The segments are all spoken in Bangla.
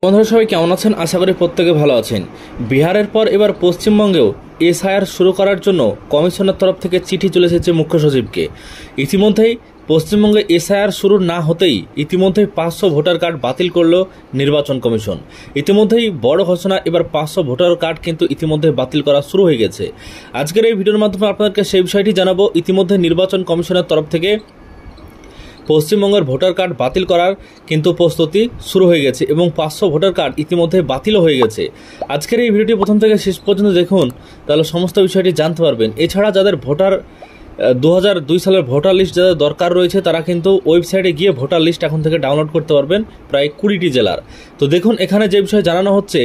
বন্ধুরা সবাই কেমন আছেন? আশা করি প্রত্যেকে ভালো আছেন। বিহারের পর এবার পশ্চিমবঙ্গেও এসআইআর শুরু করার জন্য কমিশনের তরফ থেকে চিঠি চলে এসেছে মুখ্য সচিবকে। ইতিমধ্যেই পশ্চিমবঙ্গে এসআইআর শুরু না হতেই ইতিমধ্যেই 500 ভোটার কার্ড বাতিল করল নির্বাচন কমিশন। ইতিমধ্যেই বড় ঘোষণা, এবার 500 ভোটার কার্ড কিন্তু ইতিমধ্যে বাতিল করা শুরু হয়ে গেছে। আজকের এই ভিডিওর মাধ্যমে আপনাদেরকে সেই বিষয়টি জানাবো। ইতিমধ্যে নির্বাচন কমিশনের তরফ থেকে পশ্চিমবঙ্গের ভোটার কার্ড বাতিল করার কিন্তু প্রস্তুতি শুরু হয়ে গেছে এবং 500 ভোটার কার্ড ইতিমধ্যে বাতিলও হয়ে গেছে। আজকের এই ভিডিওটি প্রথম থেকে শেষ পর্যন্ত দেখুন, তাহলে সমস্ত বিষয়টি জানতে পারবেন। এছাড়া যাদের ভোটার 2002 সালের ভোটার লিস্ট যাদের দরকার রয়েছে তারা কিন্তু ওয়েবসাইটে গিয়ে ভোটার লিস্ট এখন থেকে ডাউনলোড করতে পারবেন প্রায় 20টি জেলার। তো দেখুন, এখানে যে বিষয় জানানো হচ্ছে,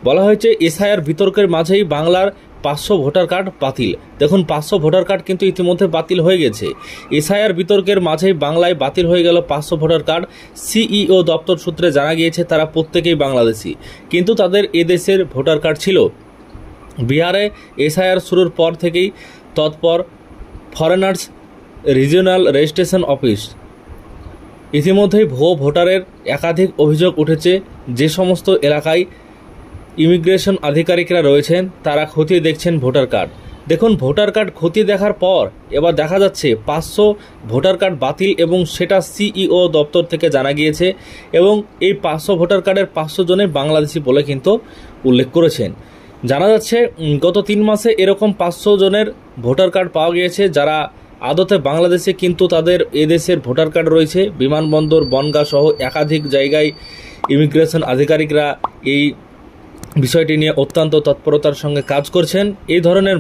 বলা হয়েছে এসআইআর বিতর্কের মাঝেই বাংলার 500 ভোটার কার্ড বাতিল। দেখুন, 500 ভোটার কার্ড কিন্তু ইতিমধ্যে বাতিল হয়ে গেছে। এসআইআর বিতর্কের মাঝেই বাংলায় বাতিল হয়ে গেল 500 ভোটার কার্ড। সিইও দপ্তর সূত্রে জানা গিয়েছে তারা প্রত্যেকেই বাংলাদেশি, কিন্তু তাদের এদেশের ভোটার কার্ড ছিল। বিহারে এসআইআর শুরুর পর থেকেই তৎপর ফরেনার্স রিজিওনাল রেজিস্ট্রেশন অফিস। ইতিমধ্যেই ভুয়ো ভোটারের একাধিক অভিযোগ উঠেছে। যে সমস্ত এলাকায় ইমিগ্রেশন আধিকারিকরা রয়েছেন তারা খতিয়ে দেখছেন ভোটার কার্ড। দেখুন, ভোটার কার্ড খতিয়ে দেখার পর এবার দেখা যাচ্ছে 500 ভোটার কার্ড বাতিল এবং সেটা সিইও দপ্তর থেকে জানা গিয়েছে এবং এই 500 ভোটার কার্ডের 500 জনে বাংলাদেশি বলে কিন্তু উল্লেখ করেছেন। জানা যাচ্ছে গত 3 মাসে এরকম 500 জনের ভোটার কার্ড পাওয়া গিয়েছে যারা আদতে বাংলাদেশে কিন্তু তাদের এদেশের ভোটার কার্ড রয়েছে। বিমানবন্দর, বনগাঁ সহ একাধিক জায়গায় ইমিগ্রেশন আধিকারিকরা এই বিষয়টি নিয়ে অত্যন্ত তৎপরতার সঙ্গে কাজ করছেন। এই ধরনের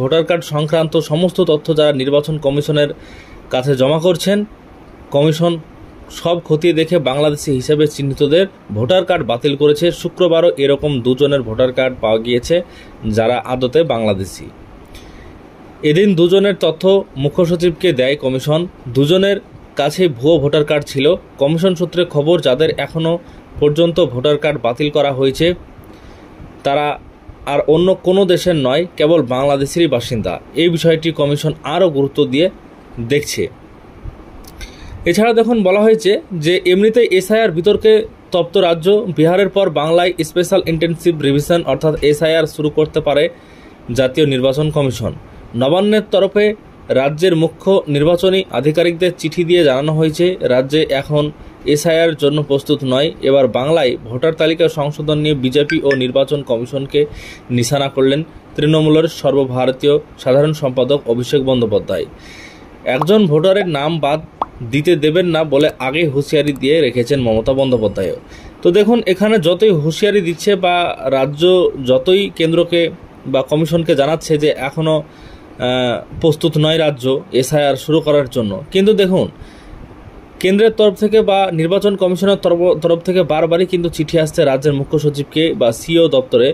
ভোটার কার্ড সংক্রান্ত সমস্ত তথ্য যারা নির্বাচন কমিশনের কাছে জমা করছেন, কমিশন সব খতিয়ে দেখে বাংলাদেশি হিসেবে চিহ্নিতদের ভোটার কার্ড বাতিল করেছে। শুক্রবারও এরকম 2 জনের ভোটার কার্ড পাওয়া গিয়েছে যারা আদতে বাংলাদেশি। এদিন 2 জনের তথ্য মুখ্য সচিবকে দেয় কমিশন। 2 জনের কাছে ভুয়ো ভোটার কার্ড ছিল। কমিশন সূত্রে খবর, যাদের এখনও পর্যন্ত ভোটার কার্ড বাতিল করা হয়েছে তারা আর অন্য কোনো দেশের নয়, কেবল বাংলাদেশেরই বাসিন্দা। এই বিষয়টি কমিশন আরও গুরুত্ব দিয়ে দেখছে। এছাড়া দেখুন, বলা হয়েছে যে এমনিতেই এসআইআর বিতর্কে তপ্ত রাজ্য বিহারের পর বাংলায় স্পেশাল ইন্টেনসিভ রিভিশন অর্থাৎ এসআইআর শুরু করতে পারে জাতীয় নির্বাচন কমিশন। নবান্নের তরফে রাজ্যের মুখ্য নির্বাচনী আধিকারিকদের চিঠি দিয়ে জানানো হয়েছে রাজ্যে এখন এসআইআর জন্য প্রস্তুত নয়। এবার বাংলায় ভোটার তালিকা সংশোধন নিয়ে বিজেপি ও নির্বাচন কমিশনকে নিশানা করলেন তৃণমূলের সর্বভারতীয় সাধারণ সম্পাদক অভিষেক বন্দ্যোপাধ্যায়। একজন ভোটারের নাম বাদ দিতে দেবেন না বলে আগেই হুঁশিয়ারি দিয়ে রেখেছেন মমতা বন্দ্যোপাধ্যায়ও। তো দেখুন, এখানে যতই হুঁশিয়ারি দিচ্ছে বা রাজ্য যতই কেন্দ্রকে বা কমিশনকে জানাচ্ছে যে এখনও প্রস্তুত নয় রাজ্য এসআইআর শুরু করার জন্য, কিন্তু দেখুন কেন্দ্রের তরফ থেকে বা নির্বাচন কমিশনের তরফ থেকে বারবারই কিন্তু চিঠি আসছে রাজ্যের মুখ্য সচিবকে বা সিও দপ্তরে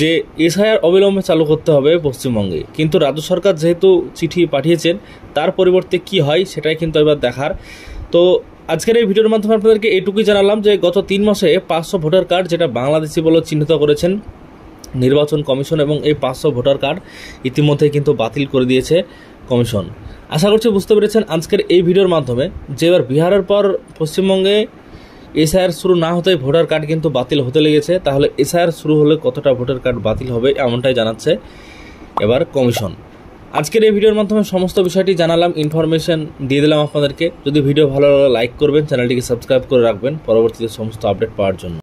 যে এসআইআর অবিলম্বে চালু করতে হবে পশ্চিমবঙ্গে। কিন্তু রাজ্য সরকার যেহেতু চিঠি পাঠিয়েছেন, তার পরিবর্তে কি হয় সেটাই কিন্তু এবার দেখার। তো আজকের এই ভিডিওর মাধ্যমে আপনাদেরকে এইটুকুই জানালাম যে গত 3 মাসে 500 ভোটার কার্ড যেটা বাংলাদেশি বলে চিহ্নিত করেছেন নির্বাচন কমিশন এবং এই 500 ভোটার কার্ড ইতিমধ্যে কিন্তু বাতিল করে দিয়েছে কমিশন। আশা করছি বুঝতে পেরেছেন আজকের এই ভিডিওর মাধ্যমে যে এবার বিহারের পর পশ্চিমবঙ্গে এসআইআর শুরু না হতেই ভোটার কার্ড কিন্তু বাতিল হতে লেগেছে। তাহলে এসআইআর শুরু হলে কতটা ভোটার কার্ড বাতিল হবে এমনটাই জানাচ্ছে এবার কমিশন। আজকের এই ভিডিওর মাধ্যমে সমস্ত বিষয়টি জানালাম, ইনফরমেশন দিয়ে দিলাম আপনাদেরকে। যদি ভিডিও ভালো লাগে লাইক করবেন, চ্যানেলটিকে সাবস্ক্রাইব করে রাখবেন পরবর্তীতে সমস্ত আপডেট পাওয়ার জন্য।